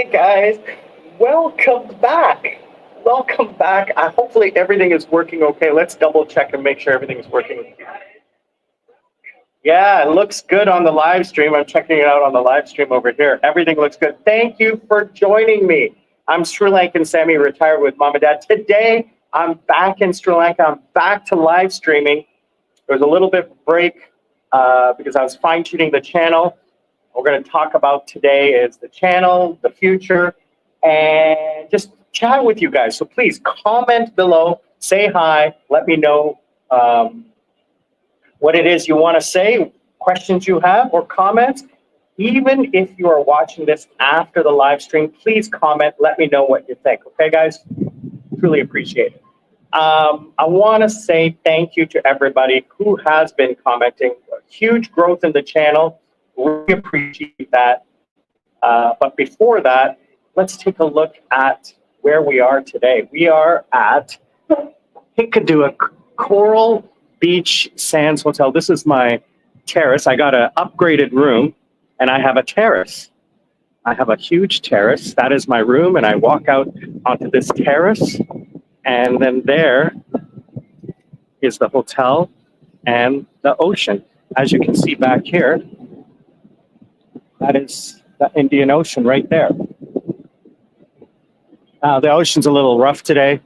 right, guys. Welcome back. Welcome back. Hopefully everything is working okay. Let's double check and make sure everything is working. Yeah, it looks good on the live stream. I'm checking it out on the live stream over here. Everything looks good. Thank you for joining me. I'm Sri Lankan Sammy, retired with mom and dad. Today, I'm back in Sri Lanka. I'm back to live streaming. There was a little bit of a break because I was fine-tuning the channel. What we're going to talk about today is the channel, the future, and just chat with you guys. So please comment below, say hi, let me know what it is you want to say, questions you have, or comments. Even if you are watching this after the live stream, please comment, let me know what you think. Okay, guys? Truly appreciate it. I want to say thank you to everybody who has been commenting. Huge growth in the channel. Really appreciate that. But before that, let's take a look at where we are today. We are at Hikkaduwa Coral Beach Sands Hotel. This is my terrace. I got an upgraded room, and I have a terrace. I have a huge terrace. That is my room, and I walk out onto this terrace, and then there is the hotel and the ocean. As you can see back here, that is the Indian Ocean right there. The ocean's a little rough today.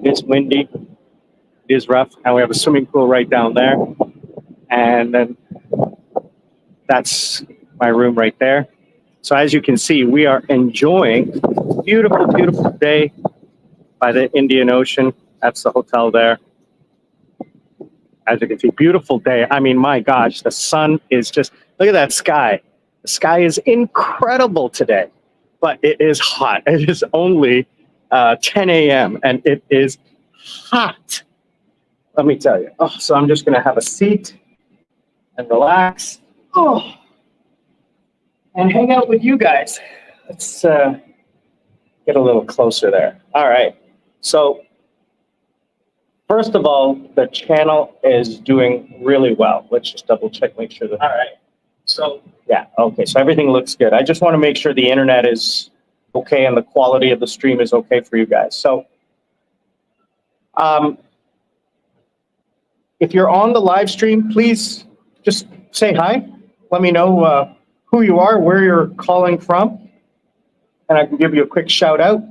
It's windy. It is rough. And we have a swimming pool right down there. And then that's my room right there. So as you can see, we are enjoying a beautiful, beautiful day by the Indian Ocean. That's the hotel there. As you can see, beautiful day. I mean, my gosh, the sun is just, look at that sky. The sky is incredible today, but it is hot. It is only 10 a.m. and it is hot. Let me tell you. Oh, so I'm just going to have a seat and relax. Oh, and hang out with you guys. Let's get a little closer there. All right. So first of all, the channel is doing really well. Let's just double check, make sure that. All right. So yeah, okay. So everything looks good. I just want to make sure the internet is okay and the quality of the stream is okay for you guys. So if you're on the live stream, please just say hi. Let me know who you are, where you're calling from, and I can give you a quick shout out.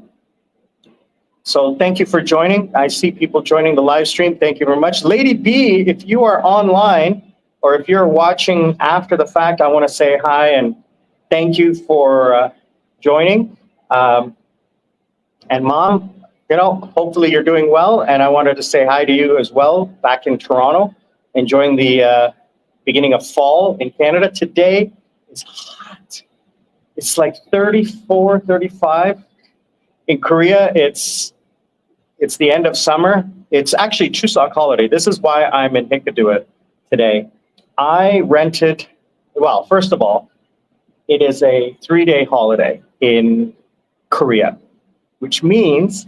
So thank you for joining. I see people joining the live stream. Thank you very much. Lady B, if you are online or if you're watching after the fact, I want to say hi and thank you for joining. And Mom, you know, hopefully you're doing well. And I wanted to say hi to you as well back in Toronto, enjoying the beginning of fall in Canada. Today is hot. It's like 34, 35. In Korea, it's the end of summer. It's actually Chuseok holiday. This is why I'm in Hikkaduwa today. I rented, well, first of all, it is a 3-day holiday in Korea, which means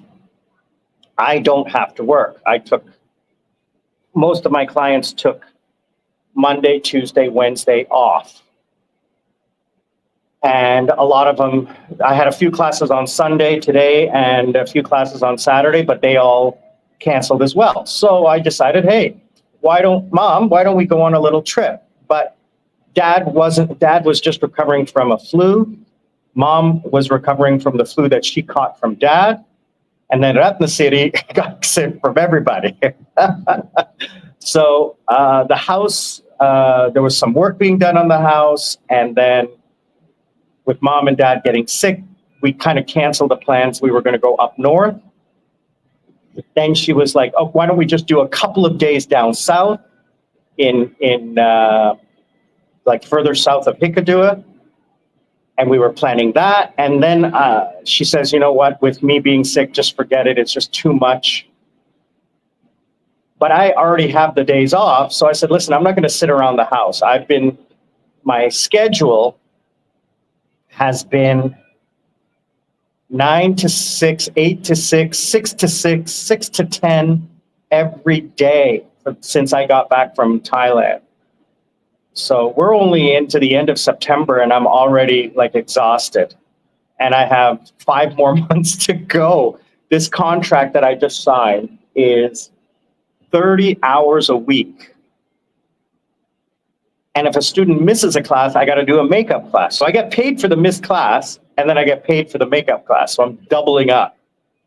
I don't have to work. Most of my clients took Monday, Tuesday, Wednesday off. And a lot of them, I had a few classes on Sunday today and a few classes on Saturday, but they all canceled as well. So I decided, hey, Mom, why don't we go on a little trip? But Dad was just recovering from a flu. Mom was recovering from the flu that she caught from Dad. And then Ratna City got sick from everybody. So the house, there was some work being done on the house. And then with Mom and Dad getting sick, we kind of canceled the plans. We were going to go up north. Then she was like, oh, why don't we just do a couple of days down south in like further south of Hikkaduwa. And we were planning that. And then she says, you know what, with me being sick, just forget it. It's just too much. But I already have the days off. So I said, listen, I'm not going to sit around the house. My schedule has been 9 to 6, 8 to 6, 6 to 6, 6 to 10 every day since I got back from Thailand. So we're only into the end of September and I'm already like exhausted. and I have 5 more months to go. This contract that I just signed is 30 hours a week. And if a student misses a class, I got to do a makeup class. So I get paid for the missed class, and then I get paid for the makeup class. So I'm doubling up,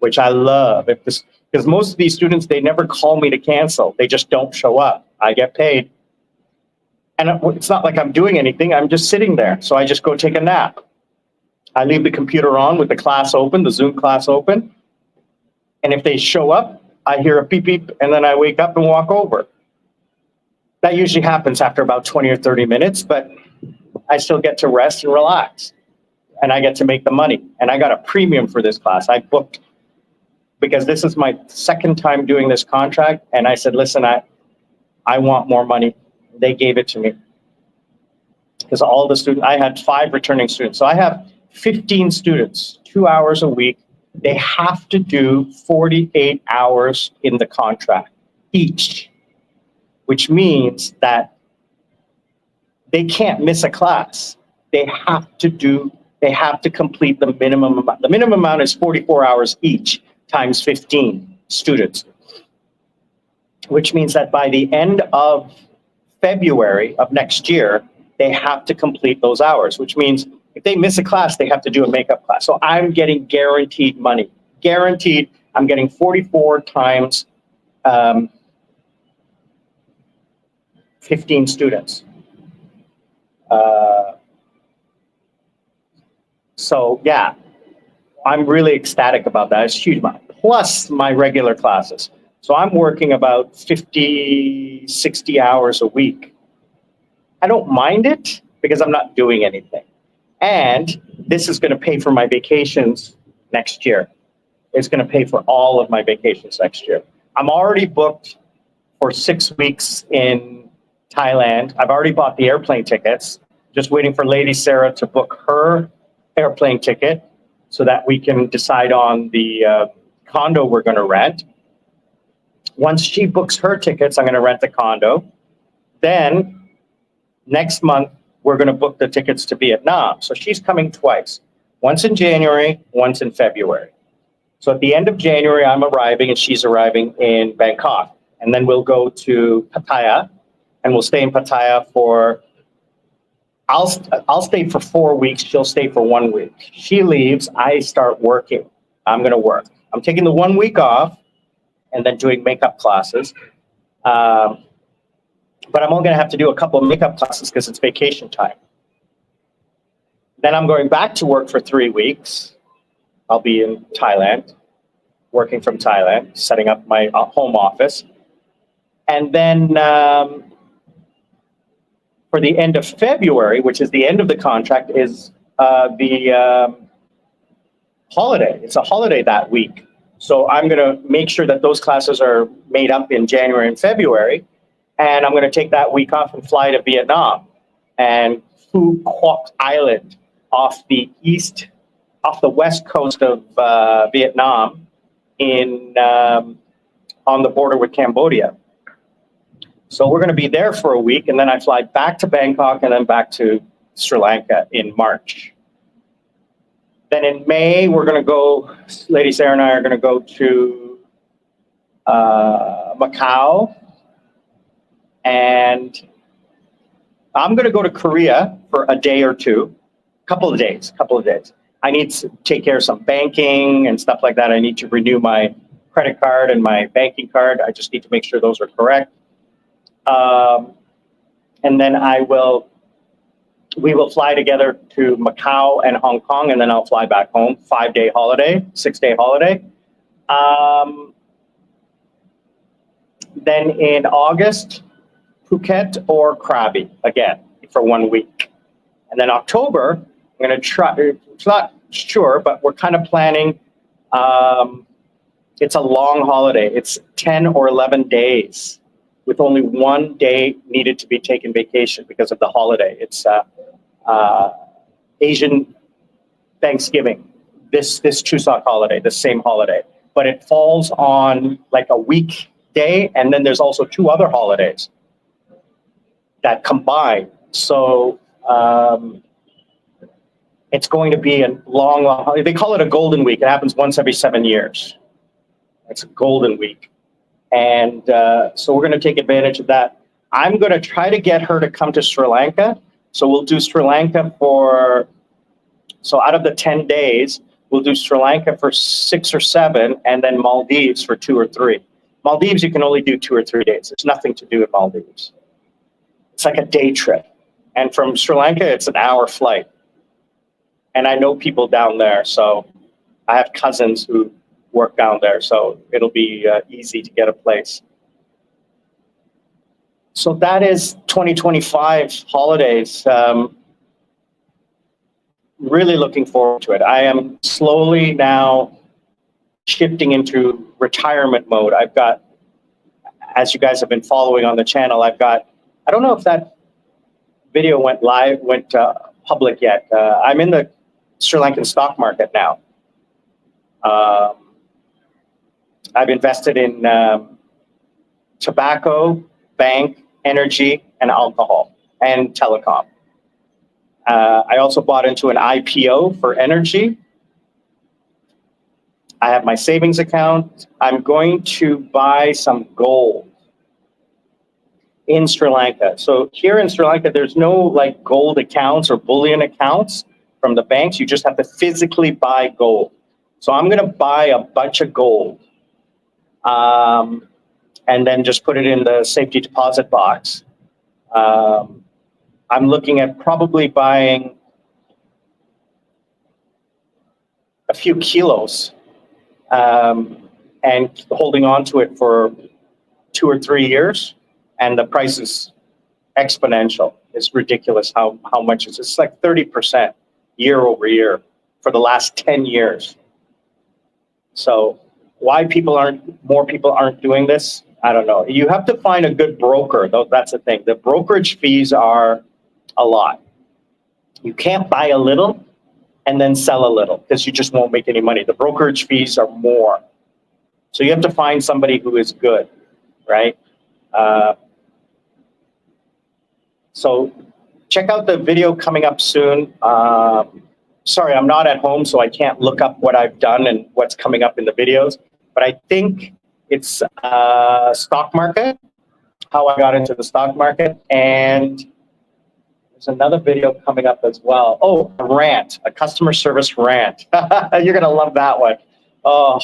which I love. Because most of these students, they never call me to cancel. They just don't show up. I get paid. And it's not like I'm doing anything. I'm just sitting there. So I just go take a nap. I leave the computer on with the class open, the Zoom class open. And if they show up, I hear a beep beep, and then I wake up and walk over. That usually happens after about 20 or 30 minutes, but I still get to rest and relax. And I get to make the money. And I got a premium for this class. I booked, because this is my second time doing this contract. And I said, listen, I want more money. They gave it to me. Because all the students, I had 5 returning students. So I have 15 students, 2 hours a week. They have to do 48 hours in the contract each, which means that they can't miss a class. They have to complete the minimum amount. The minimum amount is 44 hours each times 15 students, which means that by the end of February of next year, they have to complete those hours, which means if they miss a class, they have to do a makeup class. So I'm getting guaranteed money. Guaranteed, I'm getting 44 times 15 students. So yeah, I'm really ecstatic about that. It's huge amount. Plus my regular classes. So I'm working about 50, 60 hours a week. I don't mind it because I'm not doing anything. And this is going to pay for my vacations next year. It's going to pay for all of my vacations next year. I'm already booked for 6 weeks in Thailand. I've already bought the airplane tickets. Just waiting for Lady Sarah to book her airplane ticket so that we can decide on the condo we're going to rent. Once she books her tickets, I'm going to rent the condo. Then next month, we're going to book the tickets to Vietnam. So she's coming twice, once in January, once in February. So at the end of January, I'm arriving and she's arriving in Bangkok. And then we'll go to Pattaya and we'll stay in Pattaya for, I'll stay for 4 weeks. She'll stay for 1 week. She leaves, I start working. I'm going to work. I'm taking the 1 week off and then doing makeup classes. But I'm only going to have to do a couple of makeup classes because it's vacation time. Then I'm going back to work for 3 weeks. I'll be in Thailand, working from Thailand, setting up my home office. And then for the end of February, which is the end of the contract, is the holiday. It's a holiday that week. So I'm going to make sure that those classes are made up in January and February. And I'm going to take that week off and fly to Vietnam and Phu Quoc Island off the west coast of Vietnam on the border with Cambodia. So we're going to be there for a week, and then I fly back to Bangkok and then back to Sri Lanka in March. Then in May, we're going to go, Lady Sarah and I are going to go to Macau. And I'm going to go to Korea for a day or two, couple of days. I need to take care of some banking and stuff like that. I need to renew my credit card and my banking card. I just need to make sure those are correct. And then we will fly together to Macau and Hong Kong, and then I'll fly back home. 5-day holiday, 6-day holiday. Then in August, Phuket or Krabi again for 1 week. And then October, I'm going to try, it's not sure, but we're kind of planning. It's a long holiday. It's 10 or 11 days with only 1 day needed to be taken vacation because of the holiday. It's Asian Thanksgiving, this Chuseok holiday, the same holiday. But it falls on like a weekday, and then there's also 2 other holidays that combine. So It's going to be a long, long, they call it a golden week. It happens once every 7 years. It's a golden week. And so we're going to take advantage of that. I'm going to try to get her to come to Sri Lanka. So we'll do Sri Lanka so out of the 10 days, we'll do Sri Lanka for 6 or 7, and then Maldives for 2 or 3. Maldives, you can only do 2 or 3 days. There's nothing to do in Maldives. It's like a day trip. And from Sri Lanka, it's an hour flight. And I know people down there, so I have cousins who work down there, so it'll be easy to get a place. So that is 2025 holidays. Really looking forward to it. I am slowly now shifting into retirement mode. I've got, as you guys have been following on the channel, I don't know if that video went public yet. I'm in the Sri Lankan stock market now. I've invested in tobacco, bank, energy, and alcohol, and telecom. I also bought into an IPO for energy. I have my savings account. I'm going to buy some gold in Sri Lanka. So here in Sri Lanka, there's no like gold accounts or bullion accounts from the banks. You just have to physically buy gold. So I'm going to buy a bunch of gold and then just put it in the safety deposit box. I'm looking at probably buying a few kilos and holding on to it for 2 or 3 years. And the price is exponential. It's ridiculous how much it's like 30% year over year for the last 10 years. So why more people aren't doing this, I don't know. You have to find a good broker, though. That's the thing. The brokerage fees are a lot. You can't buy a little and then sell a little because you just won't make any money. The brokerage fees are more. So you have to find somebody who is good, right? So check out the video coming up soon. Sorry, I'm not at home, so I can't look up what I've done and what's coming up in the videos. But I think it's stock market, how I got into the stock market. And there's another video coming up as well. Oh, a rant, a customer service rant. You're going to love that one. Oh,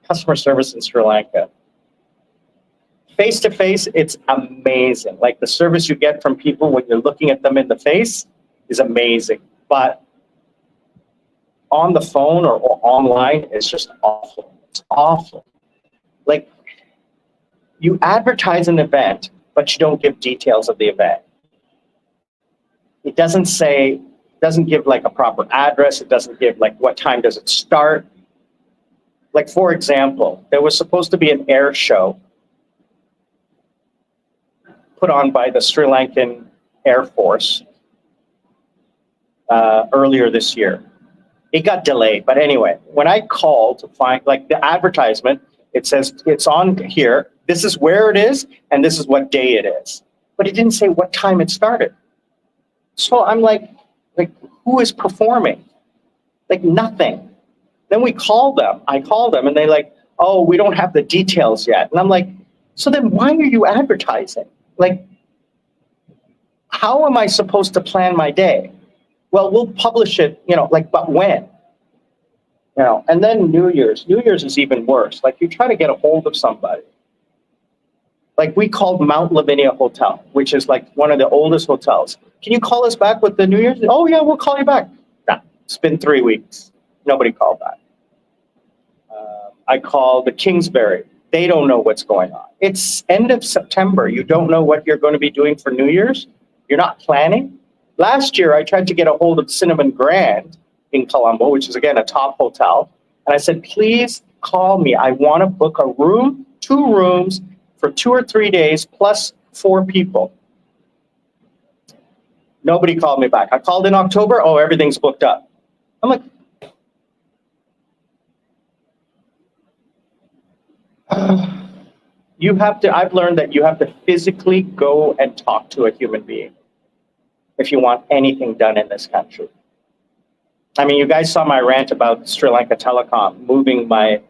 customer service in Sri Lanka. Face-to-face, it's amazing. Like the service you get from people when you're looking at them in the face is amazing. But on the phone or online, it's just awful. It's awful. Like you advertise an event, but you don't give details of the event. It doesn't give like a proper address. It doesn't give like what time does it start. Like for example, there was supposed to be an air show put on by the Sri Lankan Air Force earlier this year. It got delayed, but anyway, when I called to find like the advertisement, it says it's on here, this is where it is, and this is what day it is. But it didn't say what time it started. So I'm like who is performing? Like nothing. Then I called them and they like, oh, we don't have the details yet. And I'm like, so then why are you advertising? Like, how am I supposed to plan my day? Well, we'll publish it, but when? And then New Year's is even worse. Like you try to get a hold of somebody. Like we called Mount Lavinia Hotel, which is like one of the oldest hotels. Can you call us back with the New Year's? Oh yeah, we'll call you back. Nah, it's been 3 weeks. Nobody called back. I called the Kingsbury. They don't know what's going on. It's end of September. You don't know what you're going to be doing for New Year's. You're not planning. Last year, I tried to get a hold of Cinnamon Grand in Colombo, which is, again, a top hotel. And I said, please call me. I want to book a room, 2 rooms for 2 or 3 days plus 4 people. Nobody called me back. I called in October. Oh, everything's booked up. I'm like, I've learned that you have to physically go and talk to a human being if you want anything done in this country. I mean, you guys saw my rant about Sri Lanka Telecom moving my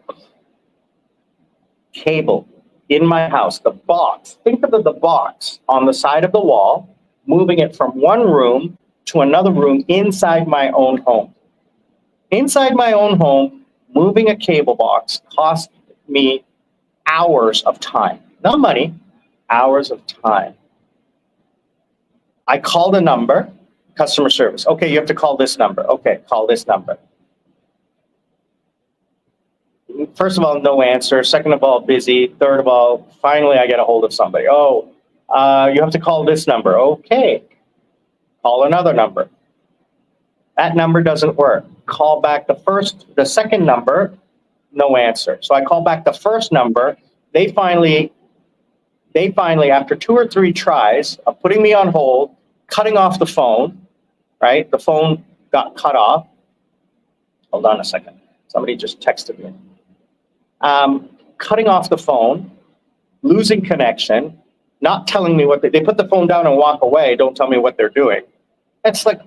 cable in my house, the box. Think of the box on the side of the wall, moving it from one room to another room inside my own home. Inside my own home, moving a cable box cost me hours of time. Not money, hours of time. I called a number, customer service. Okay, you have to call this number. Okay, call this number. First of all, no answer. Second of all, busy. Third of all, finally I get a hold of somebody. Oh, you have to call this number. Okay, call another number. That number doesn't work. Call back the second number, no answer. So I call back the first number. They finally, after 2 or 3 tries of putting me on hold, cutting off the phone, right? The phone got cut off. Hold on a second. Somebody just texted me. Cutting off the phone, losing connection, not telling me what they put the phone down and walk away, don't tell me what they're doing. It's like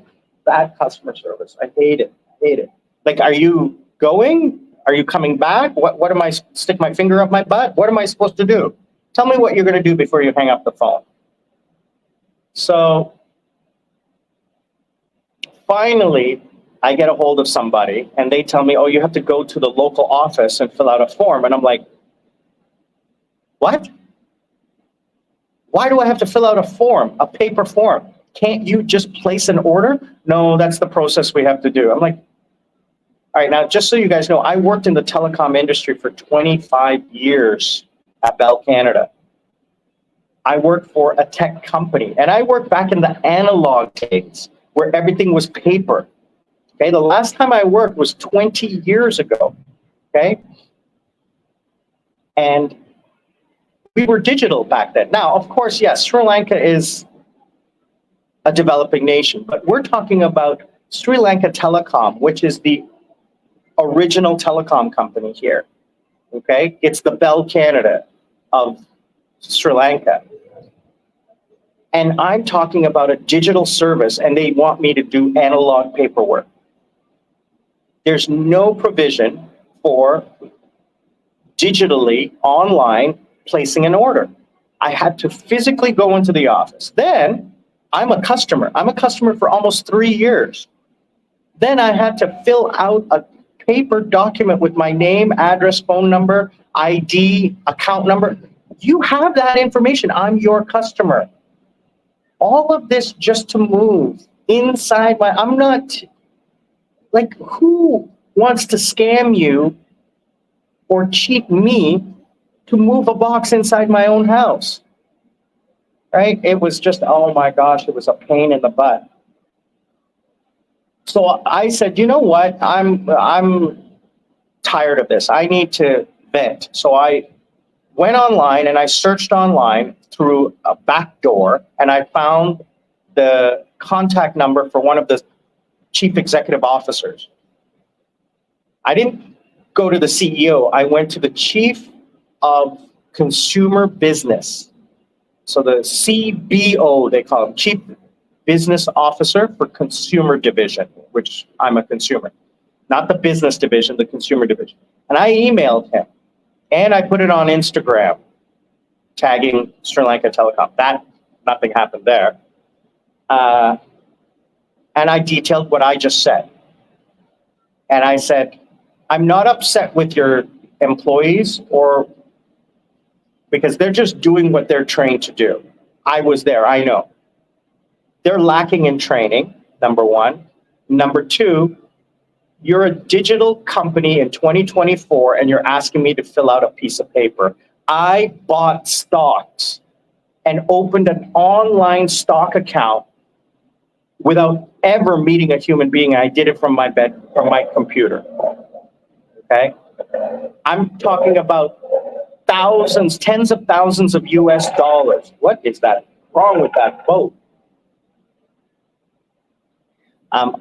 bad customer service. I hate it. I hate it. Like, are you going? Are you coming back? What am I, stick my finger up my butt? What am I supposed to do? Tell me what you're going to do before you hang up the phone. So finally, I get a hold of somebody and they tell me, oh, you have to go to the local office and fill out a form. And I'm like, what? Why do I have to fill out a form, a paper form? Can't you just place an order? No, that's the process we have to do. I'm like, all right, now, just so you guys know, I worked in the telecom industry for 25 years at Bell Canada. I worked for a tech company, and I worked back in the analog days where everything was paper. Okay, the last time I worked was 20 years ago, okay? And we were digital back then. Now, of course, yes, Sri Lanka is a developing nation, but we're talking about Sri Lanka Telecom, which is the original telecom company here, okay? It's the Bell Canada of Sri Lanka. And I'm talking about a digital service, and they want me to do analog paperwork. There's no provision for digitally, online, placing an order. I had to physically go into the office. Then, I'm a customer. I'm a customer for almost 3 years. Then I had to fill out a paper document with my name, address, phone number, ID, account number. You have that information. I'm your customer. All of this just to move inside my, I'm not, like, who wants to scam you or cheat me to move a box inside my own house? Right? It was just, oh my gosh, it was a pain in the butt. So I said, you know what? I'm tired of this. I need to vent. So I went online and I searched online through a back door, and I found the contact number for one of the chief executive officers. I didn't go to the CEO. I went to the chief of consumer business. So the CBO, they call him, Chief Business Officer for Consumer Division, which I'm a consumer. Not the business division, the consumer division. And I emailed him, and I put it on Instagram, tagging Sri Lanka Telecom. Nothing happened there. And I detailed what I just said. And I said, I'm not upset with your employees, or because they're just doing what they're trained to do. I was there, I know. They're lacking in training, number one. Number two, you're a digital company in 2024 and you're asking me to fill out a piece of paper. I bought stocks and opened an online stock account without ever meeting a human being. I did it from my bed, from my computer, okay? I'm talking about thousands, tens of thousands of US dollars. What is that wrong with that boat?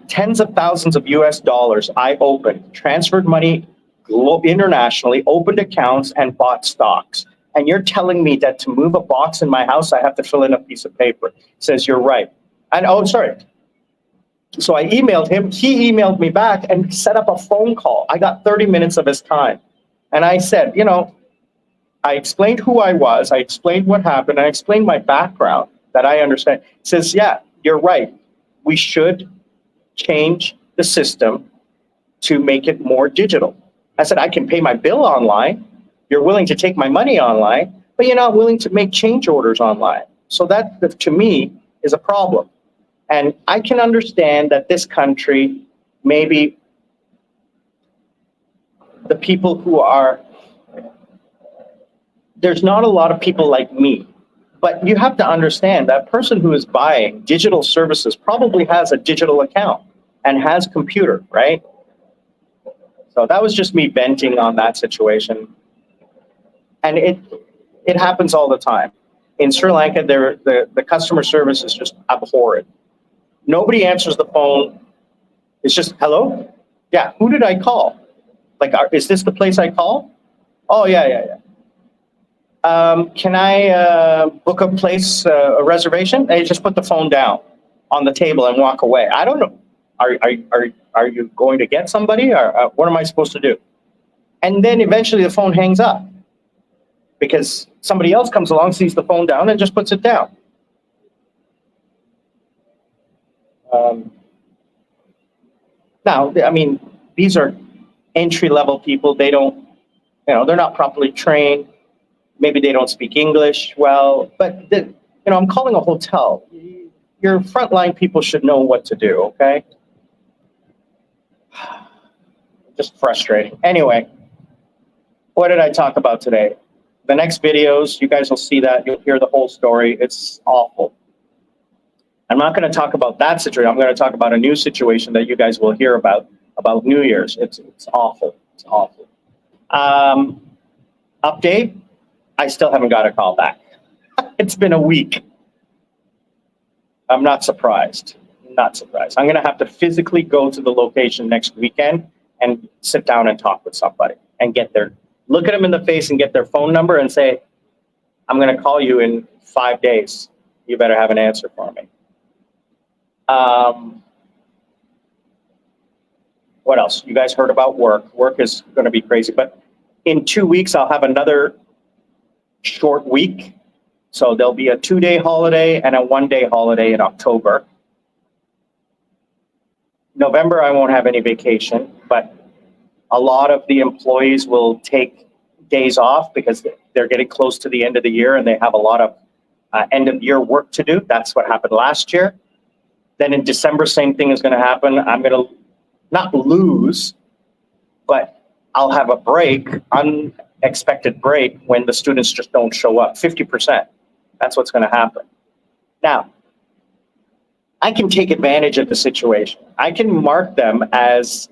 Tens of thousands of US dollars I opened, transferred money internationally, opened accounts, and bought stocks. And you're telling me that to move a box in my house, I have to fill in a piece of paper. It says you're right. And oh, sorry. So I emailed him. He emailed me back and set up a phone call. I got 30 minutes of his time. And I said, I explained who I was. I explained what happened. I explained my background that I understand. He says, yeah, you're right. We should change the system to make it more digital. I said, I can pay my bill online. You're willing to take my money online, but you're not willing to make change orders online. So that, to me, is a problem. And I can understand that this country, maybe the people who are, there's not a lot of people like me, but you have to understand that person who is buying digital services probably has a digital account and has a computer, right? So that was just me venting on that situation. And it happens all the time. In Sri Lanka, the customer service is just abhorrent. Nobody answers the phone. It's just, hello? Yeah, who did I call? Like, is this the place I call? Oh, yeah. Can I book a place, a reservation? They just put the phone down on the table and walk away. I don't know. Are you going to get somebody, or what am I supposed to do? And then eventually the phone hangs up because somebody else comes along, sees the phone down, and just puts it down. Now, I mean, these are entry-level people. They don't, they're not properly trained. Maybe they don't speak English well, but I'm calling a hotel. Your frontline people should know what to do, okay? Just frustrating. Anyway, what did I talk about today? The next videos, you guys will see that. You'll hear the whole story. It's awful. I'm not going to talk about that situation. I'm going to talk about a new situation that you guys will hear about New Year's. It's awful. It's awful. Update, I still haven't got a call back. It's been a week. I'm not surprised. Not surprised. I'm going to have to physically go to the location next weekend and sit down and talk with somebody and look at them in the face and get their phone number and say, I'm going to call you in 5 days. You better have an answer for me. What else? You guys heard about work. Work is going to be crazy, but in 2 weeks, I'll have another short week. So there'll be a 2-day holiday and a 1-day holiday in October. November, I won't have any vacation, but a lot of the employees will take days off because they're getting close to the end of the year and they have a lot of end of year work to do. That's what happened last year. Then in December, same thing is going to happen. I'm going to not lose, but I'll have a break, unexpected break, when the students just don't show up, 50%. That's what's going to happen. Now, I can take advantage of the situation. I can mark them as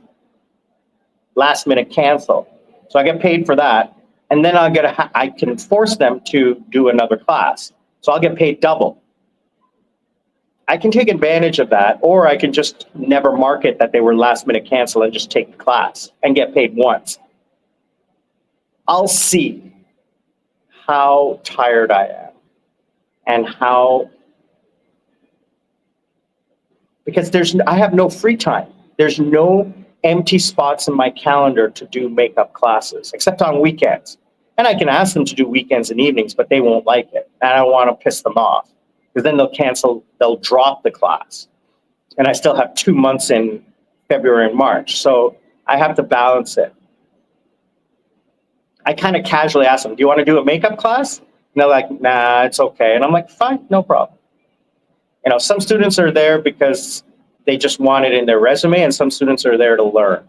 last minute cancel. So I get paid for that. And then I can force them to do another class. So I'll get paid double. I can take advantage of that, or I can just never mark it that they were last minute cancel and just take the class and get paid once. I'll see how tired I am and because I have no free time. There's no empty spots in my calendar to do makeup classes, except on weekends. And I can ask them to do weekends and evenings, but they won't like it. And I don't want to piss them off, because then they'll drop the class. And I still have 2 months in February and March. So I have to balance it. I kind of casually ask them, do you want to do a makeup class? And they're like, nah, it's okay. And I'm like, fine, no problem. Some students are there because they just want it in their resume, and some students are there to learn.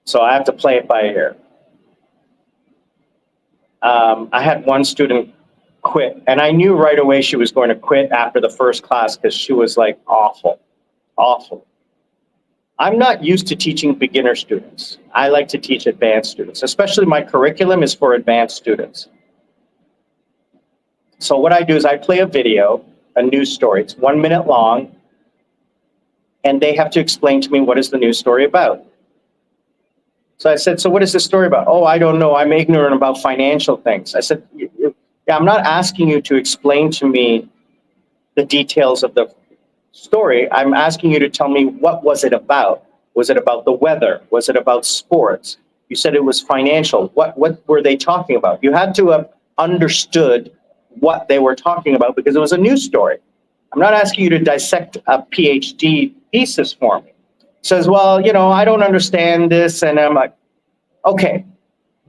So I have to play it by ear. I had one student quit, and I knew right away she was going to quit after the first class because she was like awful. I'm not used to teaching beginner students. I like to teach advanced students, especially my curriculum is for advanced students. So what I do is I play a video, a news story. It's 1 minute long, and they have to explain to me what is the news story about. So I said, so what is this story about? Oh, I don't know. I'm ignorant about financial things. I said, yeah, I'm not asking you to explain to me the details of the story, I'm asking you to tell me, what was it about? Was it about the weather? Was it about sports? You said it was financial. What were they talking about? You had to have understood what they were talking about because it was a news story. I'm not asking you to dissect a PhD thesis for me. It says, well, you know, I don't understand this. And I'm like, okay,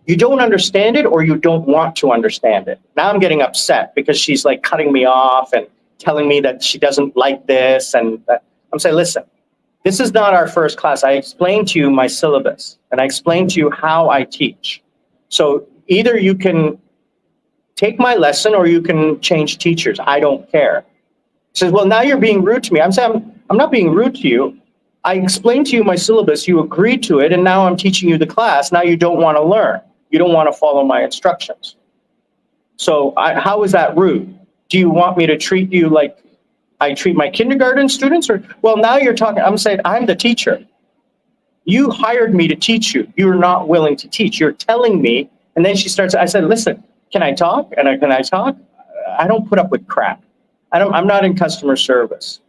you don't understand it or you don't want to understand it. Now I'm getting upset because she's like cutting me off and telling me that she doesn't like this. And I'm saying, listen, this is not our first class. I explained to you my syllabus and I explained to you how I teach. So either you can take my lesson or you can change teachers. I don't care. He says, well, now you're being rude to me. I'm saying, I'm not being rude to you. I explained to you my syllabus, you agreed to it, and now I'm teaching you the class. Now you don't want to learn. You don't want to follow my instructions. So how is that rude? Do you want me to treat you like I treat my kindergarten students? Or, well, now you're talking, I'm saying, I'm the teacher. You hired me to teach you. You're not willing to teach. You're telling me, and then she starts, I said, listen, can I talk? And can I talk? I don't put up with crap. I'm not in customer service,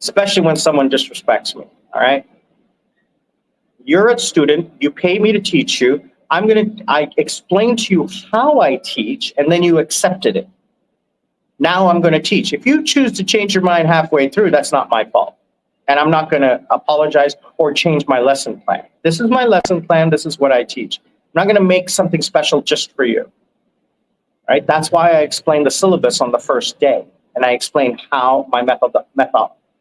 especially when someone disrespects me, all right? You're a student, you pay me to teach you. I explained to you how I teach, and then you accepted it. Now I'm gonna teach. If you choose to change your mind halfway through, that's not my fault. And I'm not gonna apologize or change my lesson plan. This is my lesson plan, this is what I teach. I'm not gonna make something special just for you. Right? That's why I explained the syllabus on the first day, and I explained how my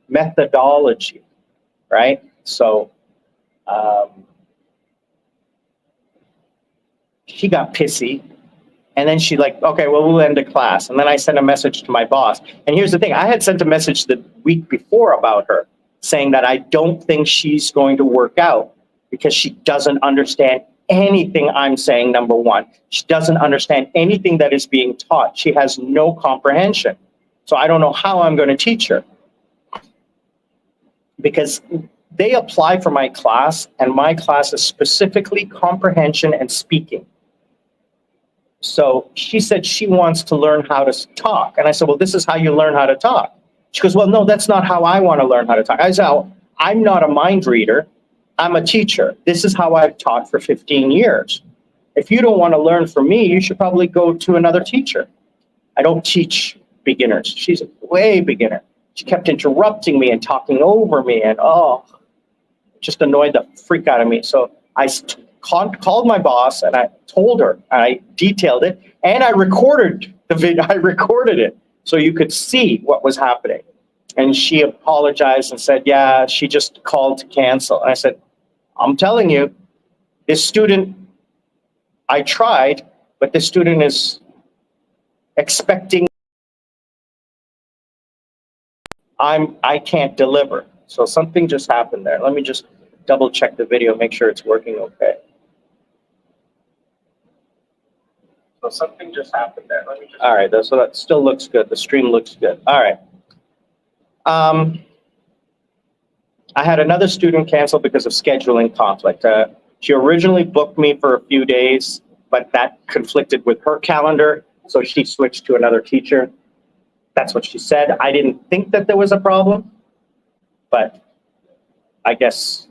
methodology, right? So she got pissy, and then she like, okay, well, we'll end the class. And then I sent a message to my boss. And here's the thing, I had sent a message the week before about her, saying that I don't think she's going to work out because she doesn't understand anything I'm saying, number one. She doesn't understand anything that is being taught. She has no comprehension. So I don't know how I'm going to teach her. Because they apply for my class, and my class is specifically comprehension and speaking. So she said she wants to learn how to talk. And I said, well, this is how you learn how to talk. She goes, well, no, that's not how I want to learn how to talk. I said, oh, I'm not a mind reader. I'm a teacher. This is how I've taught for 15 years. If you don't want to learn from me, you should probably go to another teacher. I don't teach beginners. She's a way beginner. She kept interrupting me and talking over me, and just annoyed the freak out of me. So I called my boss and I told her, I detailed it, and I recorded the video. I recorded it so you could see what was happening. And she apologized and said, yeah, she just called to cancel. And I said, I'm telling you, this student, I tried, but this student is expecting, I can't deliver. So something just happened there. Let me just double check the video, make sure it's working okay. So something just happened there. Let me just. All right, so that still looks good. The stream looks good. All right. I had another student cancel because of scheduling conflict. She originally booked me for a few days, but that conflicted with her calendar, so she switched to another teacher. That's what she said. I didn't think that there was a problem, but I guess,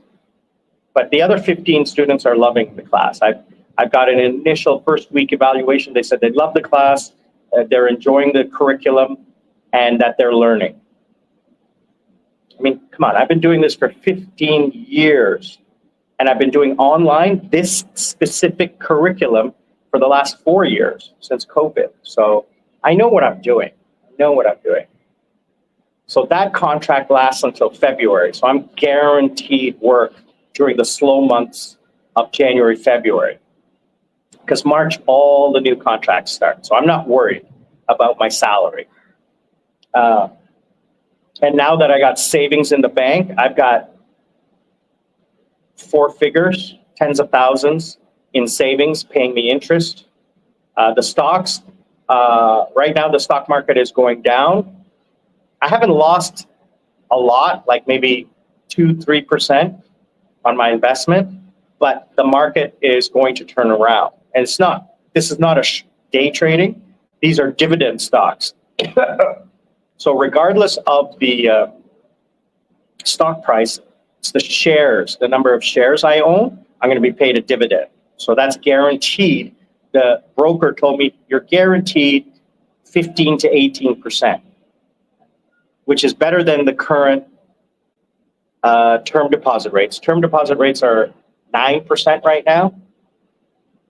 but the other 15 students are loving the class. I've got an initial first week evaluation. They said they love the class, they're enjoying the curriculum, and that they're learning. I mean, come on, I've been doing this for 15 years, and I've been doing online this specific curriculum for the last 4 years since COVID. So I know what I'm doing. So that contract lasts until February. So I'm guaranteed work during the slow months of January, February. Because March, all the new contracts start. So I'm not worried about my salary. And now that I got savings in the bank, I've got 4 figures, tens of thousands in savings, paying me interest. The stocks, right now the stock market is going down. I haven't lost a lot, like maybe 2-3% on my investment, but the market is going to turn around. And this is not a day trading. These are dividend stocks. So regardless of the stock price, it's the shares, the number of shares I own, I'm going to be paid a dividend. So that's guaranteed. The broker told me you're guaranteed 15 to 18%, which is better than the current term deposit rates. Term deposit rates are 9% right now.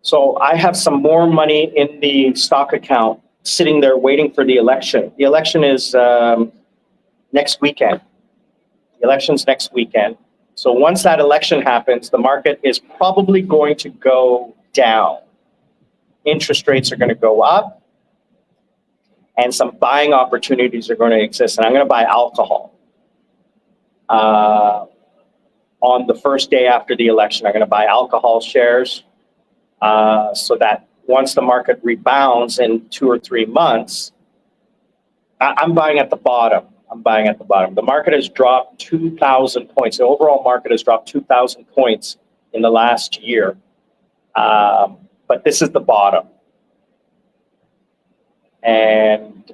So I have some more money in the stock account sitting there waiting for the election. The election is next weekend. The election's next weekend. So once that election happens, the market is probably going to go down. Interest rates are going to go up, and some buying opportunities are going to exist. And I'm going to buy alcohol on the first day after the election. I'm going to buy alcohol shares so that once the market rebounds in 2 or 3 months, I'm buying at the bottom. I'm buying at the bottom. The market has dropped 2,000 points. The overall market has dropped 2,000 points in the last year. But this is the bottom. And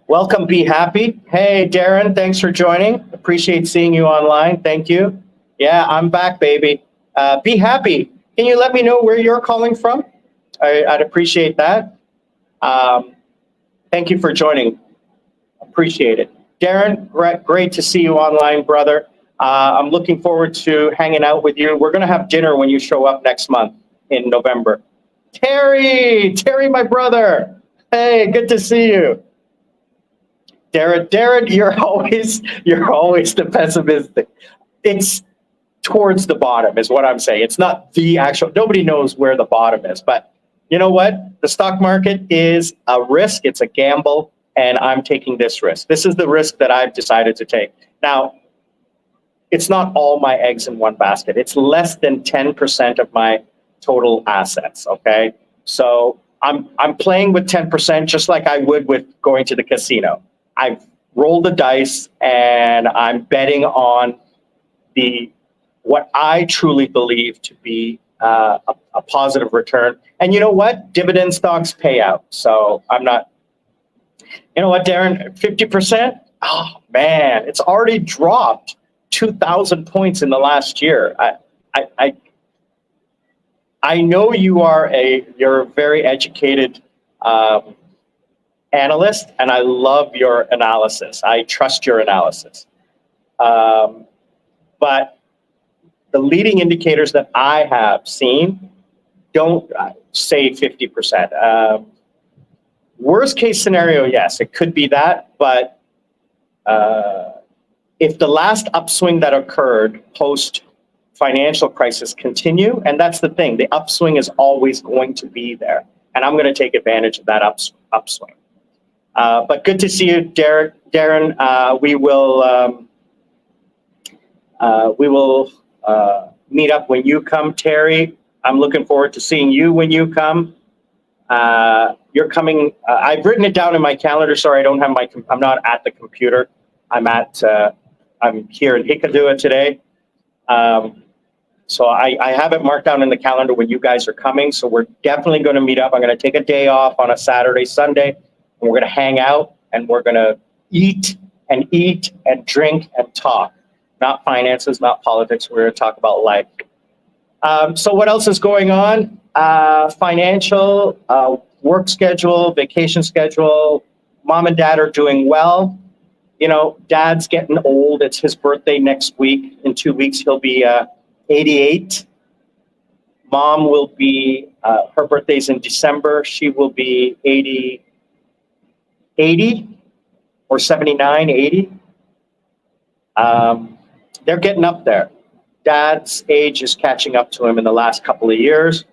welcome, Be Happy. Hey, Darren, thanks for joining. Appreciate seeing you online. Thank you. Yeah, I'm back, baby. Be Happy. Can you let me know where you're calling from? I'd appreciate that. Thank you for joining. Appreciate it. Darren, great to see you online, brother. I'm looking forward to hanging out with you. We're going to have dinner when you show up next month in November. Terry, my brother. Hey, good to see you. Darren, you're always the pessimistic. It's towards the bottom is what I'm saying. It's not the actual, nobody knows where the bottom is, but you know what? The stock market is a risk. It's a gamble, and I'm taking this risk. This is the risk that I've decided to take. Now, it's not all my eggs in one basket. It's less than 10% of my total assets, okay? So I'm playing with 10% just like I would with going to the casino. I've rolled the dice, and I'm betting on what I truly believe to be a positive return. And you know what? Dividend stocks pay out. So I'm not, you know what, Darren, 50%? Oh, man, it's already dropped 2,000 points in the last year. I know you're a very educated analyst, and I love your analysis. I trust your analysis. But the leading indicators that I have seen don't say 50%. Worst case scenario, yes, it could be that. But if the last upswing that occurred post financial crisis continue, and that's the thing, the upswing is always going to be there, and I'm going to take advantage of that upswing. But good to see you, Darren. We will meet up when you come, Terry. I'm looking forward to seeing you when you come. You're coming. I've written it down in my calendar. Sorry, I'm not at the computer. I'm here in Hikkaduwa today. So I have it marked down in the calendar when you guys are coming. So we're definitely going to meet up. I'm going to take a day off on a Saturday, Sunday, and we're going to hang out, and we're going to eat and drink and talk. Not finances, not politics. We're going to talk about life. So what else is going on? Financial, work schedule, vacation schedule. Mom and dad are doing well. You know, dad's getting old. It's his birthday next week. In 2 weeks, he'll be 88. Mom will be, her birthday's in December. She will be 80 or 79, 80. They're getting up there. Dad's age is catching up to him in the last couple of years.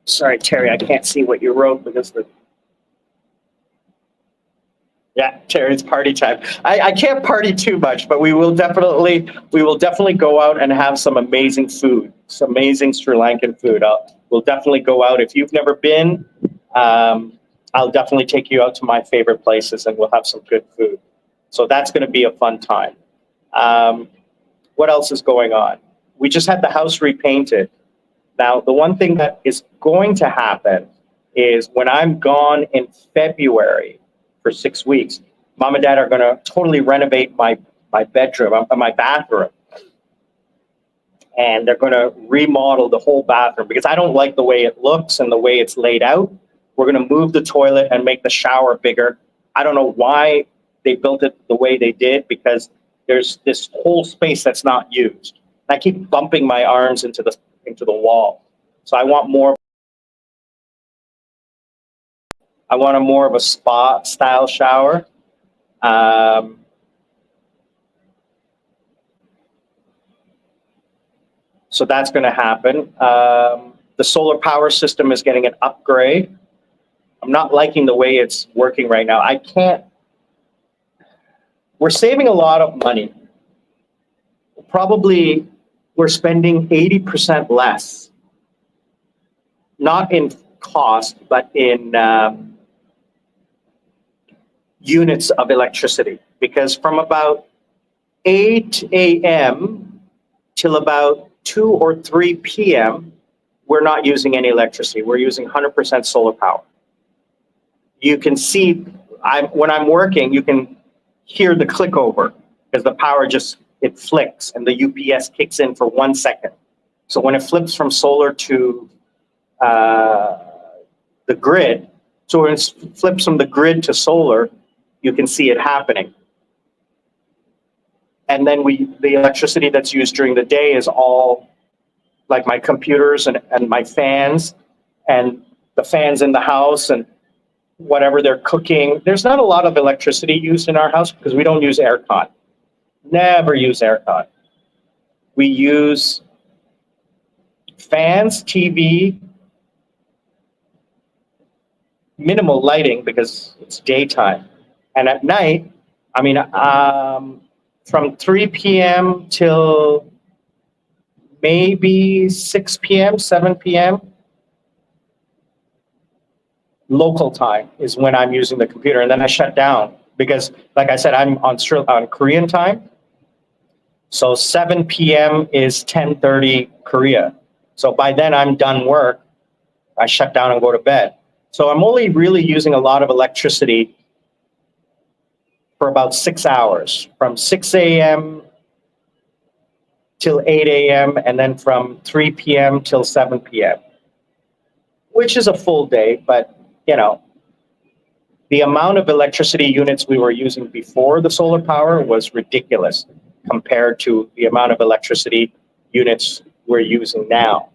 Sorry, Terry, I can't see what you wrote because yeah, Terry, it's party time. I can't party too much, but we will definitely go out and have some amazing food, some amazing Sri Lankan food. We'll definitely go out. If you've never been, I'll definitely take you out to my favorite places, and we'll have some good food. So that's going to be a fun time. What else is going on? We just had the house repainted. Now, the one thing that is going to happen is when I'm gone in February for 6 weeks, mom and dad are going to totally renovate my bedroom, my bathroom. And they're going to remodel the whole bathroom because I don't like the way it looks and the way it's laid out. We're going to move the toilet and make the shower bigger. I don't know why they built it the way they did, because there's this whole space that's not used. I keep bumping my arms into the wall. So I want more. I want a more of a spa style shower. So that's going to happen. The solar power system is getting an upgrade. I'm not liking the way it's working right now. I can't. We're saving a lot of money. Probably we're spending 80% less, not in cost, but in units of electricity. Because from about 8 a.m. till about 2 or 3 p.m., we're not using any electricity. We're using 100% solar power. You can see, when I'm working, you can hear the click over because the power it flicks and the UPS kicks in for 1 second. So when it flips from solar to the grid, so when it flips from the grid to solar, you can see it happening. And then the electricity that's used during the day is all like my computers and my fans and the fans in the house and whatever they're cooking. There's not a lot of electricity used in our house because we don't use aircon. Never use aircon. We use fans, TV, minimal lighting because it's daytime. And at night, I mean, from 3 p.m. till maybe 6 p.m., 7 p.m., local time is when I'm using the computer, and then I shut down because, like I said, I'm on Korean time. So 7 p.m. is 10:30 Korea. So by then I'm done work. I shut down and go to bed. So I'm only really using a lot of electricity for about 6 hours, from 6 a.m. till 8 a.m. and then from 3 p.m. till 7 p.m., which is a full day, but you know, the amount of electricity units we were using before the solar power was ridiculous compared to the amount of electricity units we're using now.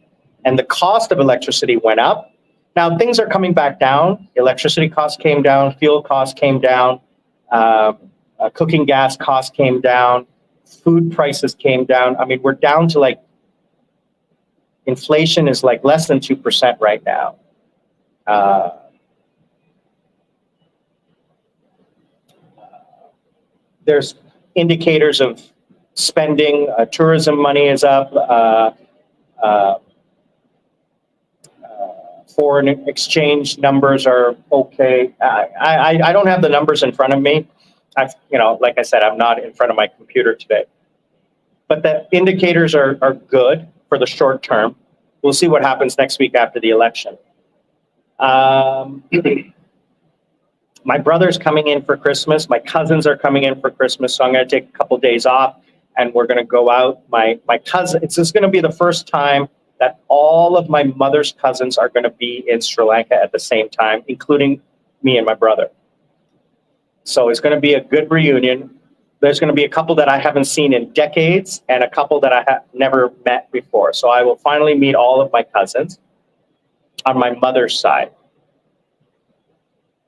And the cost of electricity went up. Now things are coming back down. Electricity costs came down, fuel costs came down, cooking gas costs came down, food prices came down. I mean, we're down to like, inflation is like less than 2% right now. There's indicators of spending. Tourism money is up. Foreign exchange numbers are okay. I don't have the numbers in front of me. Like I said, I'm not in front of my computer today. But the indicators are good for the short term. We'll see what happens next week after the election. My brother's coming in for Christmas. My cousins are coming in for Christmas. So I'm going to take a couple days off and we're going to go out. My cousin, it's just going to be the first time that all of my mother's cousins are going to be in Sri Lanka at the same time, including me and my brother. So it's going to be a good reunion. There's going to be a couple that I haven't seen in decades and a couple that I have never met before. So I will finally meet all of my cousins on my mother's side.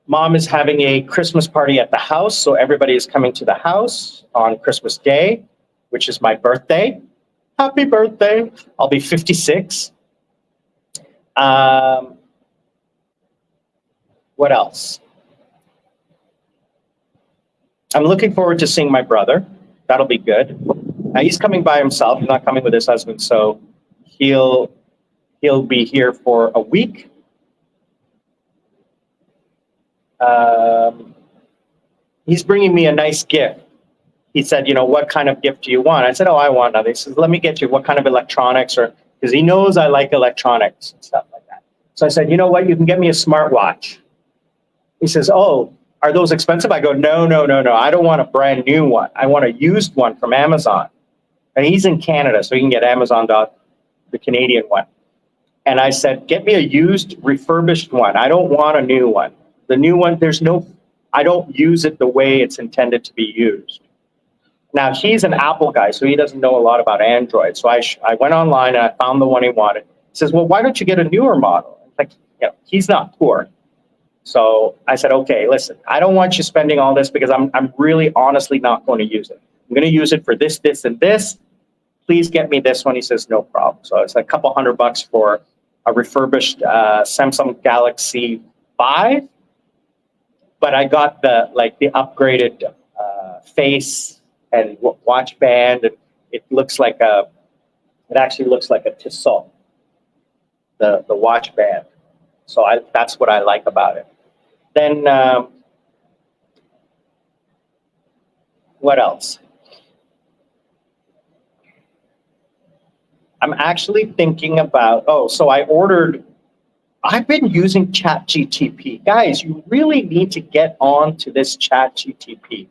Mom is having a Christmas party at the house, so everybody is coming to the house on Christmas Day, which is my birthday. Happy birthday. I'll be 56. What else? I'm looking forward to seeing my brother. That'll be good. He's coming by himself. He's not coming with his husband, so he'll be here for a week. He's bringing me a nice gift. He said, what kind of gift do you want? I said, I want nothing. He says, let me get you what kind of electronics, because he knows I like electronics and stuff like that. So I said, you know what? You can get me a smartwatch. He says, oh, are those expensive? I go, no, no, no, no. I don't want a brand new one. I want a used one from Amazon. And he's in Canada, so he can get the Canadian one. And I said, get me a used, refurbished one. I don't want a new one. The new one, I don't use it the way it's intended to be used. Now, he's an Apple guy, so he doesn't know a lot about Android. So I went online and I found the one he wanted. He says, well, why don't you get a newer model? Like, you know, he's not poor. So I said, okay, listen, I don't want you spending all this because I'm really honestly not going to use it. I'm going to use it for this, this, and this. Please get me this one. He says, no problem. So it's a couple $100 for a refurbished Samsung Galaxy 5. But I got the upgraded face and watch band. And it actually looks like a Tissot, the watch band. So that's what I like about it. Then what else? I'm actually thinking about, I've been using ChatGTP. Guys, you really need to get on to this ChatGTP.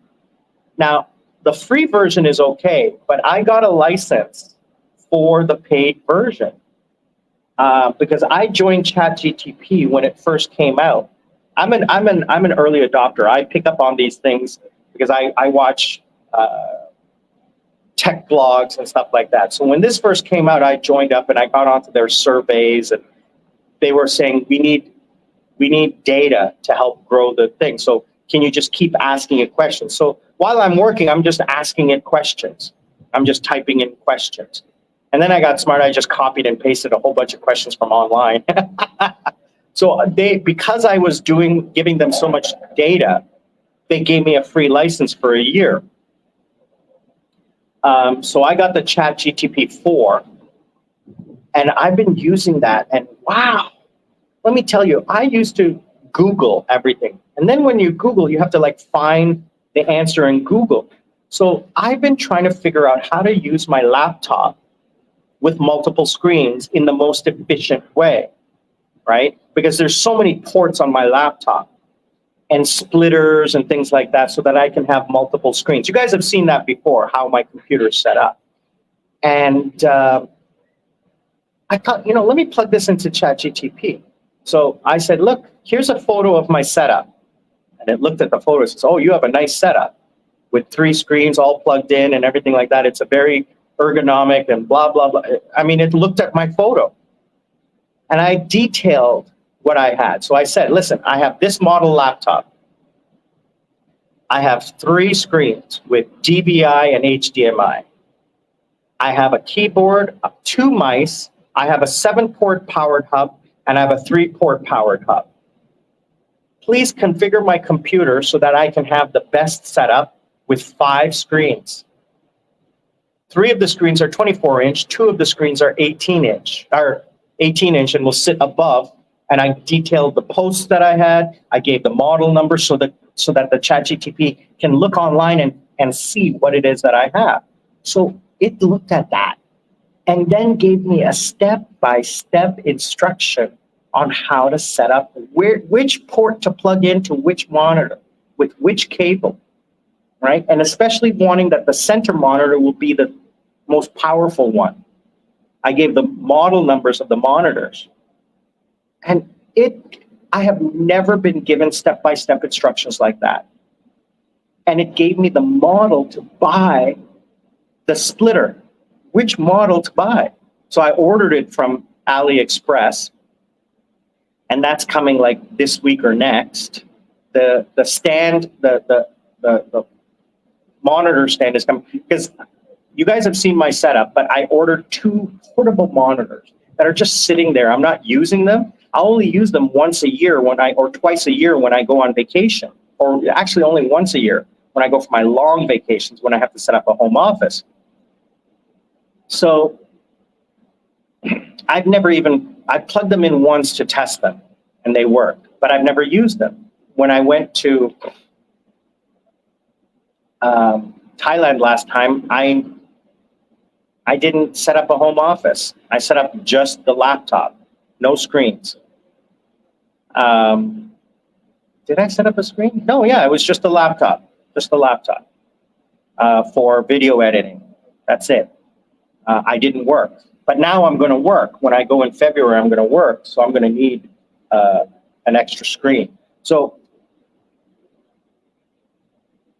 Now, the free version is okay, but I got a license for the paid version because I joined ChatGTP when it first came out. I'm an early adopter. I pick up on these things because I watch tech blogs and stuff like that. So when this first came out, I joined up and I got onto their surveys, and they were saying we need data to help grow the thing. So can you just keep asking it questions? So while I'm working, I'm just asking it questions. I'm just typing in questions. And then I got smart. I just copied and pasted a whole bunch of questions from online. So because I was giving them so much data, they gave me a free license for a year. So I got the ChatGTP 4, and I've been using that. And wow, let me tell you, I used to Google everything. And then when you Google, you have to find the answer in Google. So I've been trying to figure out how to use my laptop with multiple screens in the most efficient way, right? Because there's so many ports on my laptop and splitters and things like that so that I can have multiple screens. You guys have seen that before, how my computer is set up. And I thought, let me plug this into ChatGTP. So I said, look, here's a photo of my setup. And it looked at the photo and says, oh, you have a nice setup with 3 screens all plugged in and everything like that. It's a very ergonomic and blah, blah, blah. I mean, it looked at my photo. And I detailed what I had. So I said, listen, I have this model laptop. I have 3 screens with DVI and HDMI. I have a keyboard, 2 mice. I have a 7-port powered hub, and I have a 3-port powered hub. Please configure my computer so that I can have the best setup with 5 screens. 3 of the screens are 24-inch, 2 of the screens are 18-inch, and will sit above. And I detailed the posts that I had. I gave the model number so that the ChatGTP can look online and see what it is that I have. So it looked at that and then gave me a step-by-step instruction on how to set up which port to plug into which monitor with which cable, right? And especially wanting that the center monitor will be the most powerful one. I gave the model numbers of the monitors. And I have never been given step-by-step instructions like that. And it gave me the model to buy the splitter, which model to buy. So I ordered it from AliExpress, and that's coming this week or next. The stand, the monitor stand is coming, because you guys have seen my setup, but I ordered 2 portable monitors that are just sitting there. I'm not using them. I only use them once a year or twice a year when I go on vacation, or actually only once a year when I go for my long vacations when I have to set up a home office. So I plugged them in once to test them and they work, but I've never used them. When I went to Thailand last time, I didn't set up a home office. I set up just the laptop, no screens. Did I set up a screen? No, yeah, it was just a laptop, for video editing. That's it. I didn't work, but now I'm going to work. When I go in February, I'm going to work, so I'm going to need an extra screen. So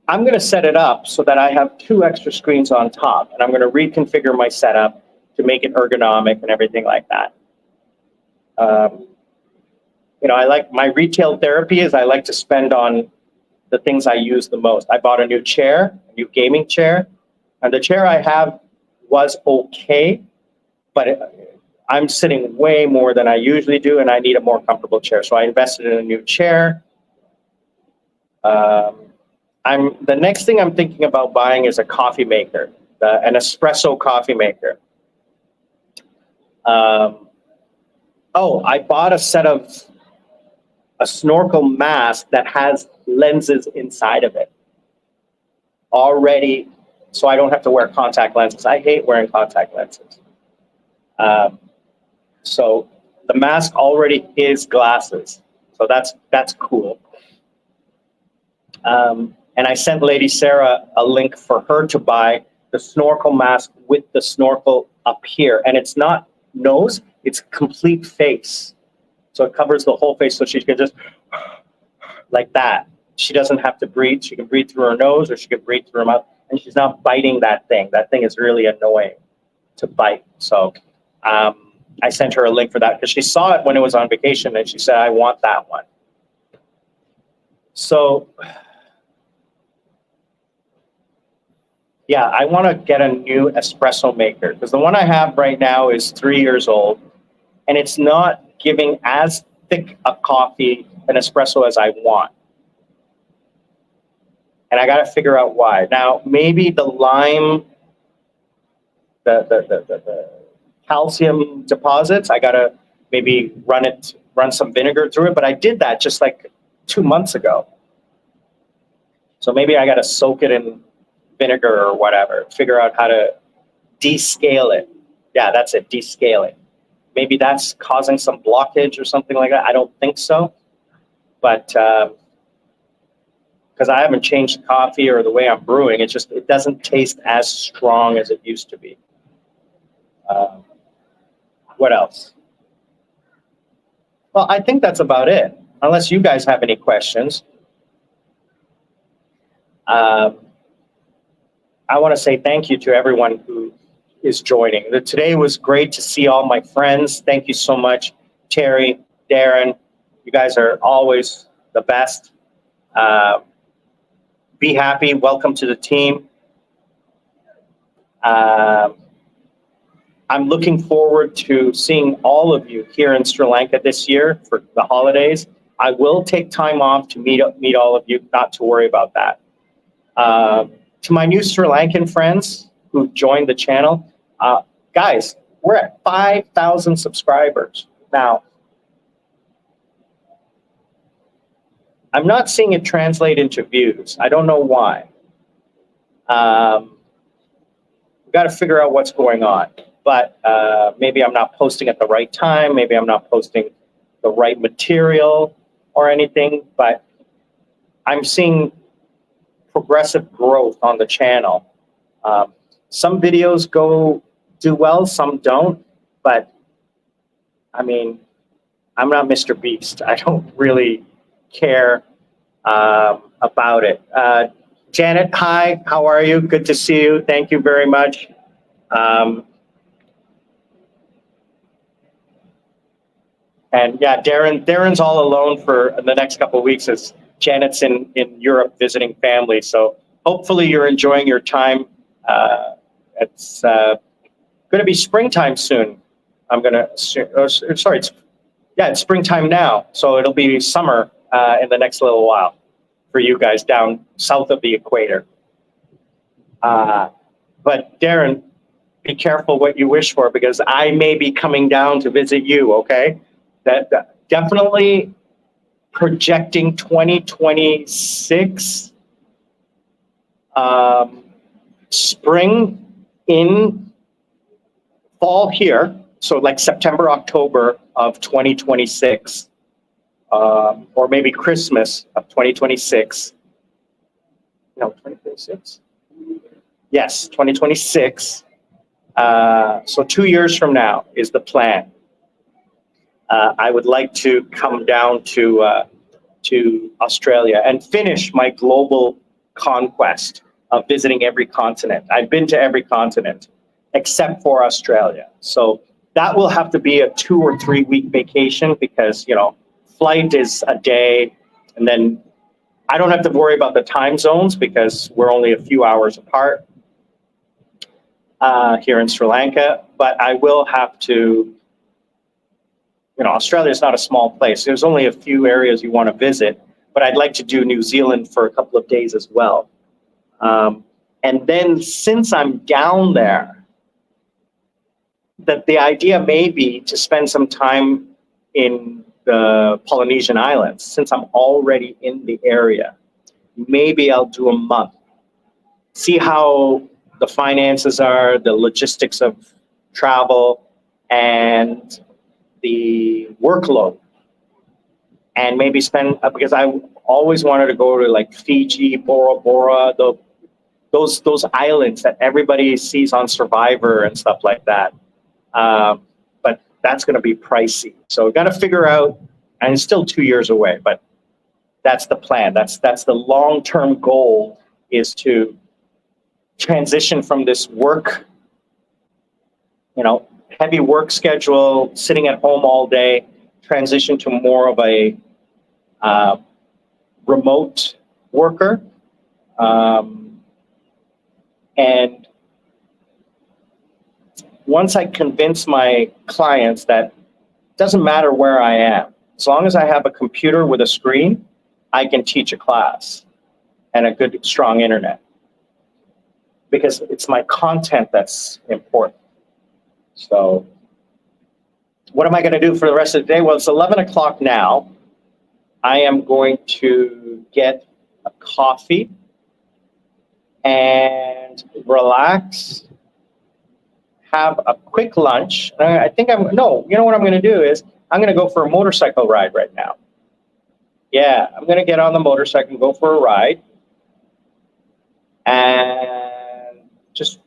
I'm going to set it up so that I have 2 extra screens on top, and I'm going to reconfigure my setup to make it ergonomic and everything like that. You know, I like my retail therapy is I like to spend on the things I use the most. I bought a new chair, a new gaming chair, and the chair I have was okay, but I'm sitting way more than I usually do, and I need a more comfortable chair. So I invested in a new chair. The next thing I'm thinking about buying is a coffee maker, an espresso coffee maker. Oh, I bought a set of a snorkel mask that has lenses inside of it already, so I don't have to wear contact lenses. I hate wearing contact lenses. So the mask already is glasses, so that's cool. And I sent Lady Sarah a link for her to buy the snorkel mask with the snorkel up here, and it's not nose, it's complete face. So it covers the whole face, so she can just like that. She doesn't have to breathe. She can breathe through her nose, or she can breathe through her mouth, and she's not biting that thing. That thing is really annoying to bite. So I sent her a link for that because she saw it when it was on vacation, and she said, I want that one. So yeah, I want to get a new espresso maker because the one I have right now is 3 years old, and it's not giving as thick a coffee, an espresso, as I want. And I got to figure out why. Now, maybe the lime, the calcium deposits, I got to maybe run some vinegar through it, but I did that just like 2 months ago. So maybe I got to soak it in vinegar or whatever, figure out how to descale it. Yeah, that's it, descale it. Maybe that's causing some blockage or something like that. I don't think so, but because I haven't changed the coffee or the way I'm brewing, it doesn't taste as strong as it used to be. What else? Well, I think that's about it, unless you guys have any questions. I want to say thank you to everyone who is joining. Today was great to see all my friends. Thank you so much, Terry, Darren. You guys are always the best. Be happy. Welcome to the team. I'm looking forward to seeing all of you here in Sri Lanka this year for the holidays. I will take time off to meet all of you, not to worry about that. To my new Sri Lankan friends who joined the channel, guys, we're at 5,000 subscribers now. I'm not seeing it translate into views. I don't know why. We've got to figure out what's going on. But maybe I'm not posting at the right time. Maybe I'm not posting the right material or anything. But I'm seeing progressive growth on the channel. Some videos do well, some don't. But I mean, I'm not Mr. Beast. I don't really care about it. Janet, hi, how are you? Good to see you. Thank you very much. And yeah, Darren's all alone for the next couple of weeks as Janet's in Europe visiting family. So hopefully you're enjoying your time. It's going to be springtime soon. It's springtime now. So it'll be summer in the next little while for you guys down south of the equator. But Darren, be careful what you wish for because I may be coming down to visit you, okay? That definitely projecting 2026 spring in fall here, so like September, October of 2026. or maybe Christmas of 2026. No, 2026? Yes, 2026. So 2 years from now is the plan. I would like to come down to Australia and finish my global conquest of visiting every continent. I've been to every continent except for Australia. So that will have to be a 2 or 3 week vacation because, flight is a day, and then I don't have to worry about the time zones because we're only a few hours apart here in Sri Lanka. But I will have to, Australia is not a small place. There's only a few areas you want to visit, but I'd like to do New Zealand for a couple of days as well. And then since I'm down there, that the idea may be to spend some time in the Polynesian Islands. Since I'm already in the area, maybe I'll do a month. See how the finances are, the logistics of travel, and the workload. And maybe spend, because I always wanted to go to like Fiji, Bora Bora, those islands that everybody sees on Survivor and stuff like that. But that's going to be pricey. So we've got to figure out, and it's still 2 years away, but that's the plan. That's the long-term goal, is to transition from this work, heavy work schedule, sitting at home all day, transition to more of a remote worker. And once I convince my clients that it doesn't matter where I am, as long as I have a computer with a screen, I can teach a class and a good, strong internet. Because it's my content that's important. So what am I going to do for the rest of the day? Well, it's 11 o'clock now. I am going to get a coffee and relax, have a quick lunch. You know what I'm going to do is I'm going to go for a motorcycle ride right now. Yeah, I'm going to get on the motorcycle and go for a ride and just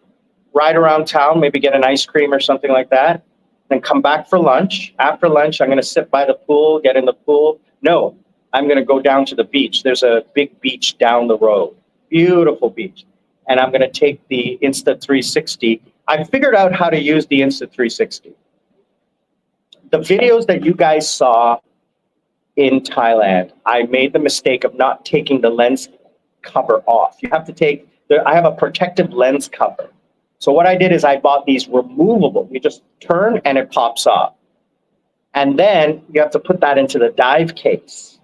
ride around town, maybe get an ice cream or something like that, then come back for lunch. After lunch, I'm going to sit by the pool, get in the pool. No, I'm going to go down to the beach. There's a big beach down the road, beautiful beach. And I'm going to take the Insta360. I figured out how to use the Insta360. The videos that you guys saw in Thailand, I made the mistake of not taking the lens cover off. You have to take, I have a protective lens cover. So what I did is I bought these removable. You just turn and it pops off. And then you have to put that into the dive case.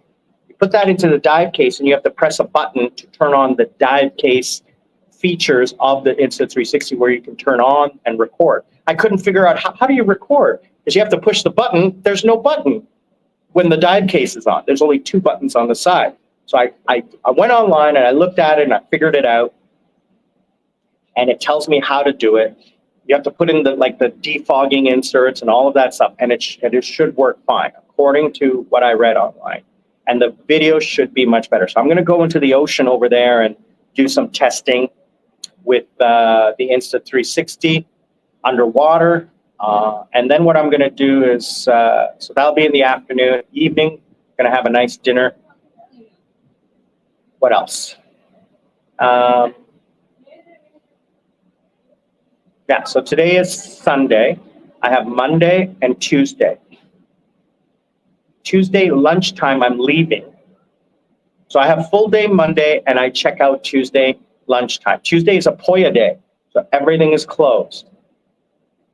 You put that into the dive case and you have to press a button to turn on the dive case features of the Insta360 where you can turn on and record. I couldn't figure out how do you record? Because you have to push the button. There's no button when the dive case is on. There's only 2 buttons on the side. So I went online and I looked at it and I figured it out. And it tells me how to do it. You have to put in the defogging inserts and all of that stuff, and it should work fine, according to what I read online. And the video should be much better. So I'm going to go into the ocean over there and do some testing with the Insta360 underwater. And then what I'm going to do is, so that'll be in the afternoon, evening, going to have a nice dinner. What else? Yeah, so today is Sunday. I have Monday and Tuesday. Tuesday lunchtime, I'm leaving. So I have full day Monday and I check out Tuesday lunchtime. Tuesday is a Poya day, so everything is closed.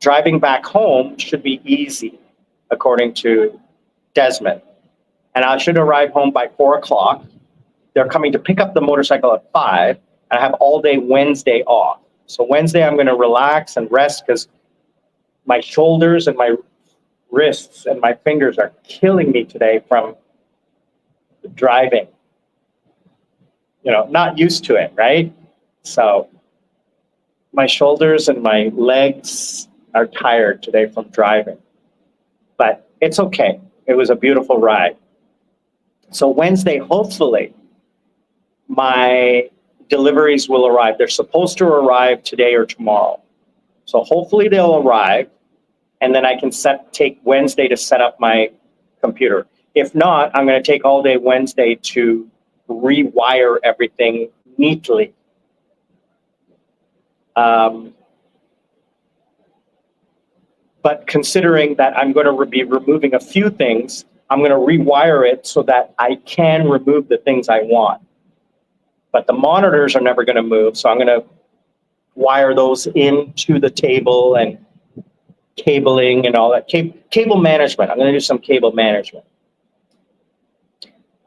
Driving back home should be easy, according to Desmond. And I should arrive home by 4 o'clock. They're coming to pick up the motorcycle at 5, and I have all day Wednesday off. So Wednesday, I'm going to relax and rest because my shoulders and my wrists and my fingers are killing me today from the driving. Not used to it, right? So my shoulders and my legs are tired today from driving. But it's okay. It was a beautiful ride. So Wednesday, hopefully, my deliveries will arrive. They're supposed to arrive today or tomorrow. So hopefully they'll arrive, and then I can take Wednesday to set up my computer. If not, I'm going to take all day Wednesday to rewire everything neatly. But considering that I'm going to be removing a few things, I'm going to rewire it so that I can remove the things I want. But the monitors are never going to move, so I'm going to wire those into the table and cabling and all that. Cable management. I'm going to do some cable management.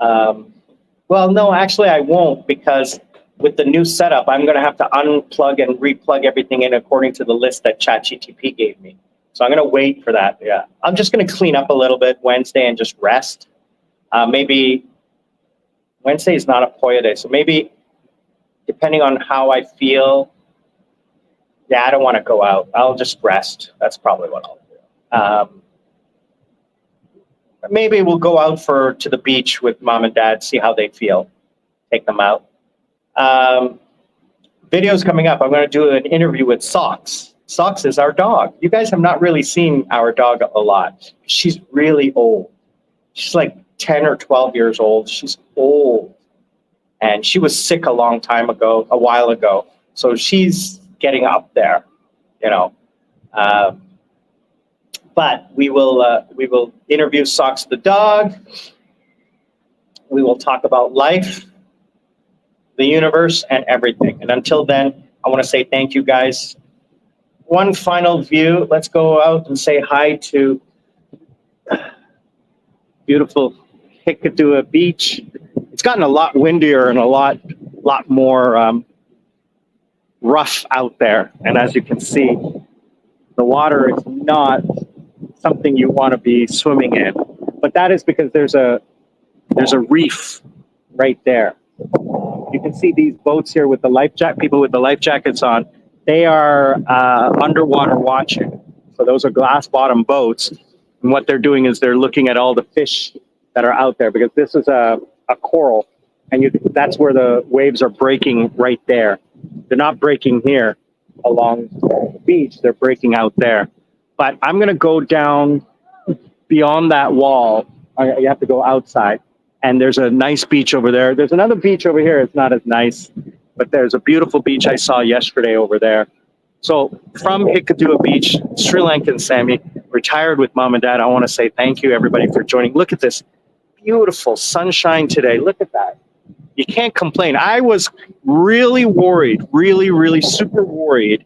Well, no, actually I won't, because with the new setup, I'm going to have to unplug and replug everything in according to the list that ChatGPT gave me. So I'm going to wait for that. Yeah, I'm just going to clean up a little bit Wednesday and just rest. Maybe Wednesday is not a Poya day, so maybe depending on how I feel, yeah, I don't want to go out. I'll just rest. That's probably what I'll do. Maybe we'll go out to the beach with mom and dad, see how they feel. Take them out. Videos coming up. I'm going to do an interview with Socks. Socks is our dog. You guys have not really seen our dog a lot. She's really old. She's like 10 or 12 years old. She's old. And she was sick a while ago. So she's getting up there, you know. But we will interview Socks the dog. We will talk about life, the universe, and everything. And until then, I want to say thank you guys. One final view. Let's go out and say hi to beautiful Hikkaduwa Beach. It's gotten a lot windier and a lot more rough out there. And as you can see, the water is not something you want to be swimming in. But that is because there's a reef right there. You can see these boats here with the people with the life jackets on. They are underwater watching. So those are glass bottom boats. And what they're doing is they're looking at all the fish that are out there, because this is a coral, and that's where the waves are breaking right there. They're not breaking here along the beach. They're breaking out there. But I'm going to go down beyond that wall. You have to go outside. And there's a nice beach over there. There's another beach over here. It's not as nice, but there's a beautiful beach I saw yesterday over there. So from Hikkaduwa Beach, Sri Lankan Sammy, retired with mom and dad, I want to say thank you, everybody, for joining. Look at this beautiful sunshine today. Look at that. You can't complain. I was really worried, really super worried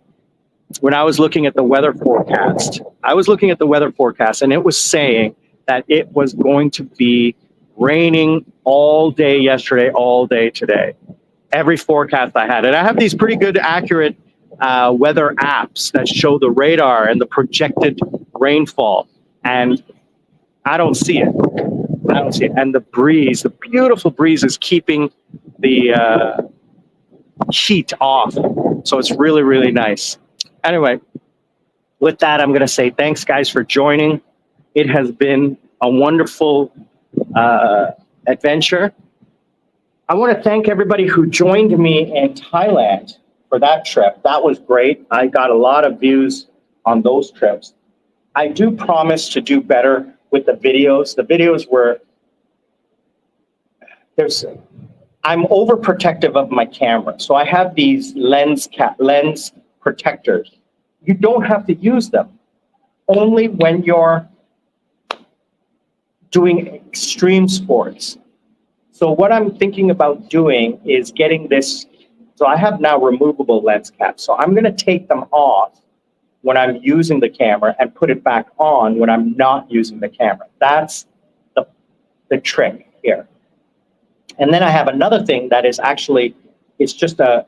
when I was looking at the weather forecast. I was looking at the weather forecast, and it was saying that it was going to be raining all day yesterday, all day today. Every forecast I had. And I have these pretty good, accurate weather apps that show the radar and the projected rainfall. And I don't see it. I don't see it. And the breeze, the beautiful breeze, is keeping the heat off. So it's really nice. Anyway, with that, I'm going to say thanks, guys, for joining. It has been a wonderful adventure. I want to thank everybody who joined me in Thailand for that trip. That was great. I got a lot of views on those trips. I do promise to do better with the videos. The videos were, I'm overprotective of my camera. So I have these lens protectors. You don't have to use them. Only when you're doing extreme sports. So what I'm thinking about doing is getting this. So I have now removable lens caps. So I'm going to take them off when I'm using the camera and put it back on when I'm not using the camera. That's the trick here. And then I have another thing that is actually, it's just a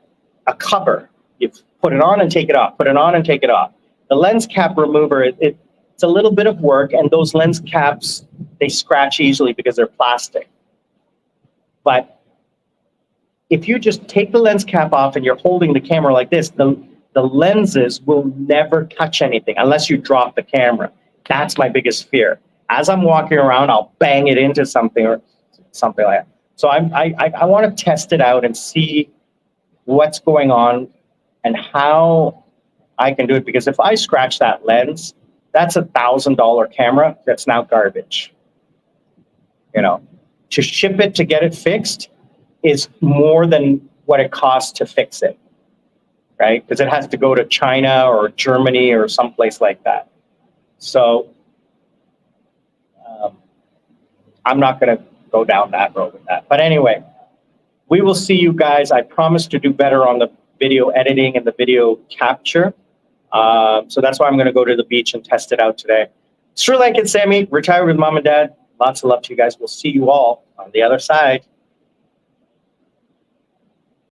cover. You put it on and take it off, put it on and take it off. The lens cap remover, it's a little bit of work, and those lens caps, they scratch easily because they're plastic. But if you just take the lens cap off and you're holding the camera like this, the lenses will never touch anything unless you drop the camera. That's my biggest fear. As I'm walking around, I'll bang it into something, or something like that. So I want to test it out and see what's going on and how I can do it. Because if I scratch that lens, that's $1,000 camera that's now garbage. You know, to ship it, to get it fixed is more than what it costs to fix it, right? Because it has to go to China or Germany or someplace like that. So I'm not going to go down that road with that. But anyway, we will see you guys. I promise to do better on the video editing and the video capture. So that's why I'm going to go to the beach and test it out today. Sri Lankan Sammy, retired with mom and dad. Lots of love to you guys. We'll see you all on the other side.